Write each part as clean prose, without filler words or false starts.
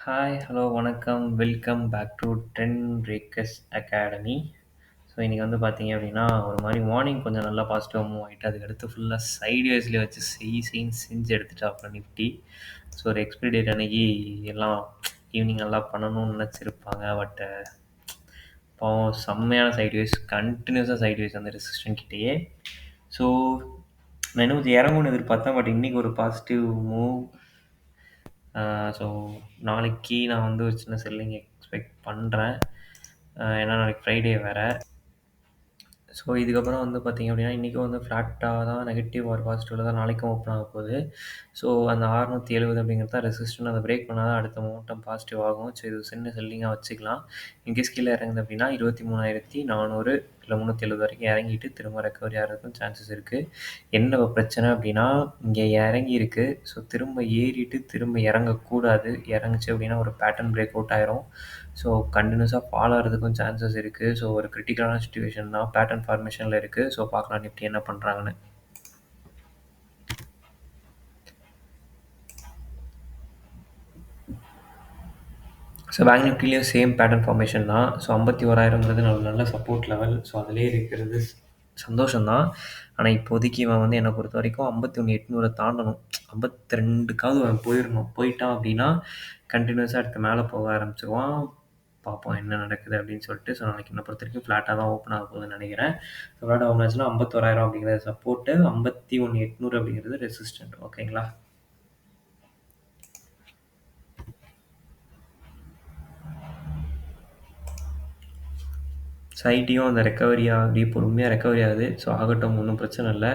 Hi, hello, வணக்கம். Welcome back to Trend Breakers Academy. So இன்றைக்கி வந்து பார்த்தீங்க அப்படின்னா, ஒரு மாரி மார்னிங் கொஞ்சம் நல்லா பாசிட்டிவா மூவ் ஆயிட்டு, அதுக்கடுத்து ஃபுல்லா சைட்வேஸ்ல வச்சு செய்ன்னு செஞ்சு எடுத்துட்டாப்புல நிஃப்டி. ஸோ ஒரு எக்ஸ்பைரி டேட் அன்னைக்கு எல்லாம் ஈவினிங் நல்லா பண்ணணும்னு நினச்சிருப்பாங்க. பாவம் செம்மையான சைட்வேஸ், கன்டினியூஸாக சைட்வேஸ் அந்த ரெசிஸ்டன்ட் கிட்டேயே. ஸோ நான் இன்னும் கொஞ்சம் இறங்கும்னு எதிர்பார்த்தேன். பட் இன்றைக்கி ஒரு பாசிட்டிவ் மூவ். ஸோ நாளைக்கு நான் வந்து ஒரு சின்ன செல்லிங் எக்ஸ்பெக்ட் பண்ணுறேன். ஏன்னா நாளைக்கு ஃப்ரைடே வேறு. ஸோ இதுக்கப்புறம் வந்து பார்த்தீங்க அப்படின்னா, இன்றைக்கும் வந்து ஃப்ளாட்டாக தான் நெகட்டிவ் ஆர் பாசிட்டிவ்ல தான் நாளைக்கும் ஓப்பன் ஆக போகுது. ஸோ அந்த 670 அப்படிங்கிறது தான் ரெசிஸ்டன்ட். அதை பிரேக் பண்ணால் தான் அடுத்த மொமெண்டம் பாசிட்டிவ் ஆகும். ஸோ இது சின்ன செல்லிங்காக வச்சுக்கலாம். இன்கேஸ் கீழே இறங்குது அப்படின்னா 23,400 இல்லை 370 வரைக்கும் இறங்கிட்டு திரும்ப ரெக்கவரி ஆகிறதுக்கும் சான்சஸ் இருக்குது. என்ன பிரச்சனை அப்படின்னா, இங்கே இறங்கியிருக்கு. ஸோ திரும்ப ஏறிட்டு திரும்ப இறங்கக்கூடாது. இறங்குச்சு அப்படின்னா ஒரு பேட்டர்ன் பிரேக் அவுட் ஆயிரும். ஸோ கண்டினியூஸாக ஃபால் ஆகிறதுக்கும் சான்சஸ் இருக்குது. ஸோ ஒரு கிரிட்டிக்கலான சிச்சுவேஷன் தான், பேட்டர்ன் ஃபார்மேஷனில் இருக்குது. ஸோ பார்க்கலாம் நிஃப்டி என்ன பண்ணுறாங்கன்னு. ஸோ பேங்க் நிஃப்டிலையும் சேம் பேட்டர்ன் ஃபார்மேஷன் தான். ஸோ 51,000ங்கிறது நல்ல சப்போர்ட் லெவல். ஸோ அதிலே இருக்கிறது சந்தோஷம்தான். ஆனால் இப்போதைக்கு இவன் வந்து என்னை பொறுத்த வரைக்கும் 51,800 தாண்டணும். 52க்காவது அவன் போயிடணும். போயிட்டான் அப்படின்னா கண்டினியூஸாக அடுத்து மேலே போக ஆரம்பிச்சிருவான். பார்ப்போம் என்ன நடக்குது அப்படின்னு சொல்லிட்டு. ஸோ நாளைக்கு என்னை பொறுத்த வரைக்கும் ஃப்ளாட்டாக தான் ஓப்பன் ஆக போகுதுன்னு நினைக்கிறேன். ஸோ ஃப்ளாட் ஓப்பன் ஆச்சுன்னா 51,000 அப்படிங்கிறது சப்போர்ட்டு, 51,800 அப்படிங்கிறது ரெசிஸ்டன்ட். ஓகேங்களா? ஸோ ஐடியும் அந்த ரெக்கவரி ஆகி பொறுமையாக ரெக்கவரி ஆகுது. ஸோ ஆகட்டும், ஒன்றும் பிரச்சனை இல்லை.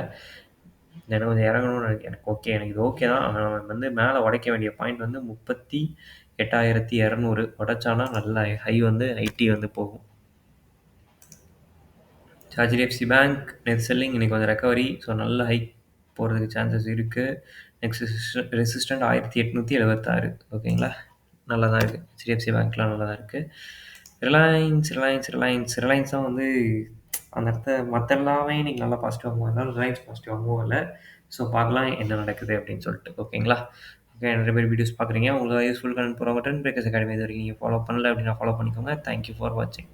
எனக்கு கொஞ்சம் இறங்கணும்னு எனக்கு ஓகே, எனக்கு இது ஓகே தான். அவன் வந்து மேலே உடைக்க வேண்டிய பாயிண்ட் வந்து 38,200 உடைச்சானா நல்ல ஹை வந்து ஐடி வந்து போகும். ஹெச்டிஎஃப்சி பேங்க் நேற்று செல்லிங், இன்றைக்கி கொஞ்சம் ரெக்கவரி. ஸோ நல்ல ஹைக் போகிறதுக்கு சான்சஸ் இருக்குது. Next resistant 1876. ஓகேங்களா? நல்லா தான் இருக்குது. ஹெச்டிஎஃப்சி பேங்க்லாம் நல்லா தான் இருக்குது. ரிலையன்ஸ் தான் வந்து அந்த இடத்த மற்ற எல்லாமே இன்றைக்கி நல்லா பாசிட்டிவாக மூவ் இருந்தாலும் ரிலையன்ஸ் பாசிட்டிவாக மூவ் இல்லை. ஸோ பார்க்கலாம் என்ன நடக்குது அப்படின்னு சொல்லிட்டு. ஓகேங்களா? ஓகே, நிறைய பேர் வீடியோஸ் பார்க்குறீங்க. உங்களுக்கு யூஸ்ஃபுல் கண்டென்ட் போகிறவங்க ட்ரெண்ட் பிரேக்கர்ஸ் அகாடமி இது வரைக்கும் நீங்கள் ஃபாலோ பண்ணல அப்படின்னா ஃபாலோ பண்ணிக்கோங்க. தேங்க்யூ ஃபார் வாட்சிங்.